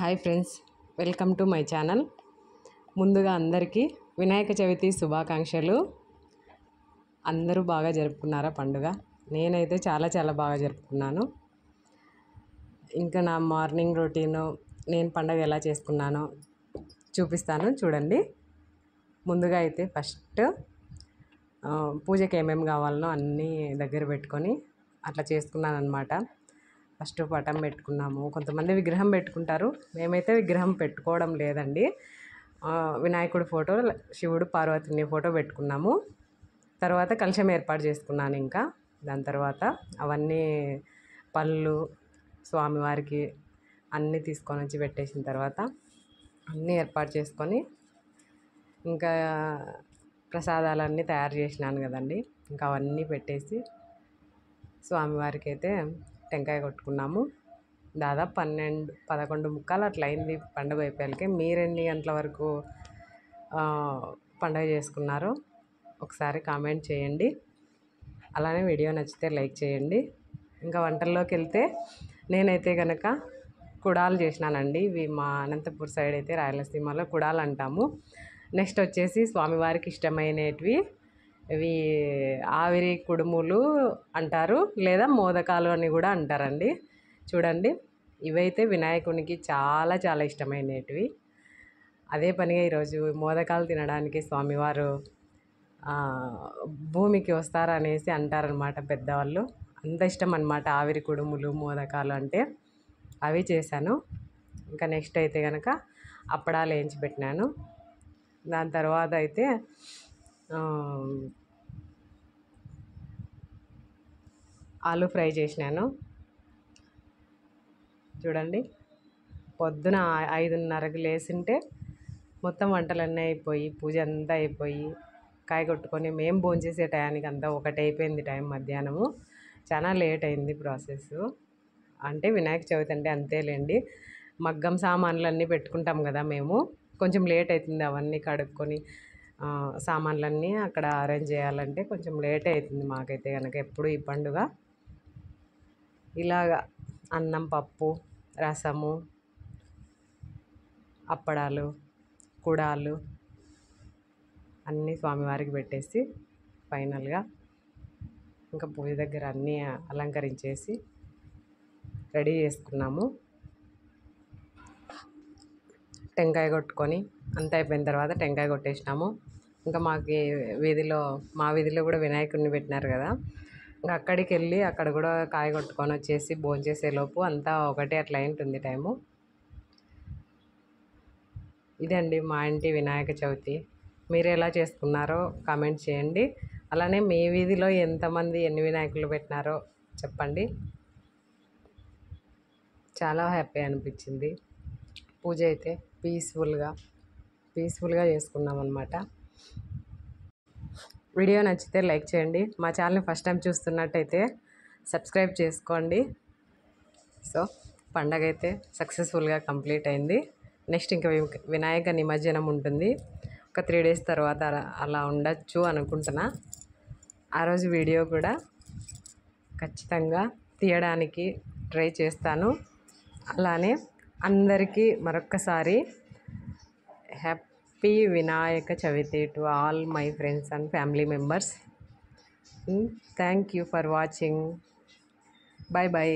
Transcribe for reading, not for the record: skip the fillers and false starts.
Hi friends, welcome to my channel. ముందుగా అందరికీ వినాయక చవితి శుభాకాంక్షలు. అందరూ బాగా జరుపుకున్నారా పండుగ? నేనైతే చాలా బాగా జరుపుకున్నాను. ఇంకా నా మార్నింగ్ రొటీను, నేను పండుగ ఎలా చేసుకున్నానో చూపిస్తాను చూడండి. ముందుగా అయితే ఫస్ట్ పూజకి ఏమేమి కావాలనో అన్నీ దగ్గర పెట్టుకొని అట్లా చేసుకున్నాను అనమాట. ఫస్ట్ పటం పెట్టుకున్నాము. కొంతమంది విగ్రహం పెట్టుకుంటారు, మేమైతే విగ్రహం పెట్టుకోవడం లేదండి. వినాయకుడి ఫోటో, శివుడు పార్వతిని ఫోటో పెట్టుకున్నాము. తర్వాత కలశం ఏర్పాటు చేసుకున్నాను. ఇంకా దాని తర్వాత అవన్నీ పళ్ళు స్వామివారికి అన్నీ తీసుకొని వచ్చి పెట్టేసిన తర్వాత అన్నీ ఏర్పాటు చేసుకొని ఇంకా ప్రసాదాలన్నీ తయారు చేసినాను కదండి. ఇంకా అవన్నీ పెట్టేసి స్వామివారికి అయితే టెంకాయ కొట్టుకున్నాము. దాదాపు 11 అట్లా అయింది పండుగ అయిపోయాకే. మీరు ఎన్ని గంటల వరకు పండుగ చేసుకున్నారో ఒకసారి కామెంట్ చేయండి. అలానే వీడియో నచ్చితే లైక్ చేయండి. ఇంకా వంటల్లోకి వెళ్తే నేనైతే కనుక కుడాలు చేసినానండి. ఇవి మా అనంతపూర్ సైడ్ అయితే రాయలసీమలో కుడాలు అంటాము. నెక్స్ట్ వచ్చేసి స్వామివారికి ఇష్టమైనవి ఇవి ఆవిరి కుడుములు అంటారు, లేదా మోదకాలు అని కూడా అంటారండి. చూడండి, ఇవైతే వినాయకునికి చాలా ఇష్టమైనవి. అదే పనిగా ఈరోజు మోదకాలు తినడానికి స్వామివారు భూమికి వస్తారనేసి అంటారనమాట పెద్దవాళ్ళు. అంత ఇష్టం అనమాట ఆవిరి కుడుములు మోదకాలు అంటే. అవి చేశాను. ఇంకా నెక్స్ట్ అయితే కనుక అప్పడాలు వేయించి పెట్టినాను. దాని తర్వాత అయితే ఆలు ఫ్రై చేసినాను. చూడండి, పొద్దున 5:30కి లేచింటే మొత్తం వంటలన్నీ అయిపోయి పూజ అంతా అయిపోయి కాయ కొట్టుకొని మేము భోంచేసే టయానికి అంతా 1 అయిపోయింది టైం. మధ్యాహ్నము చాలా లేట్ అయింది ప్రాసెస్. అంటే వినాయక చవితి అంటే అంతేలేండి. మగ్గం సామాన్లు అన్నీ పెట్టుకుంటాం కదా మేము, కొంచెం లేట్ అవుతుంది. అవన్నీ కడుక్కొని సామాన్లన్నీ అక్కడ అరేంజ్ చేయాలంటే కొంచెం లేట్ అవుతుంది మాకైతే కనుక. ఎప్పుడు ఈ పండుగ ఇలాగా అన్నం, పప్పు, రసము, అప్పడాలు, కుడాలు అన్నీ స్వామివారికి పెట్టేసి ఫైనల్గా ఇంకా పూజ దగ్గర అన్నీ అలంకరించేసి రెడీ చేసుకున్నాము. టెంకాయ కొట్టుకొని అంతా అయిపోయిన తర్వాత టెంకాయ కొట్టేసినాము. ఇంకా మా వీధిలో కూడా వినాయకుడిని పెట్టినారు కదా. ఇంకా అక్కడికి వెళ్ళి అక్కడ కూడా కాయ కొట్టుకొని వచ్చేసి భోంచేసేలోపు అంతా 1 అట్లా ఉంటుంది టైము. ఇదండి మా ఇంటి వినాయక చవితి. మీరు ఎలా చేసుకున్నారో కామెంట్ చేయండి. అలానే మీ వీధిలో ఎంతమంది ఎన్ని వినాయకులు పెట్టినారో చెప్పండి. చాలా హ్యాపీ అనిపించింది. పూజ అయితే పీస్ఫుల్గా చేసుకున్నాం అనమాట. వీడియో నచ్చితే లైక్ చేయండి. మా ఛానల్ని ఫస్ట్ టైం చూస్తున్నట్టయితే సబ్స్క్రైబ్ చేసుకోండి. సో పండగ అయితే సక్సెస్ఫుల్గా కంప్లీట్ అయింది. నెక్స్ట్ ఇంకా వినాయక నిమజ్జనం ఉంటుంది. ఒక 3 days తర్వాత అలా ఉండొచ్చు అనుకుంటున్నా. ఆ రోజు వీడియో కూడా ఖచ్చితంగా తీయడానికి ట్రై చేస్తాను. అలానే అందరికీ మరొక్కసారి happy Vinayaka Chavithi to all my friends and family members. Thank you for watching. Bye.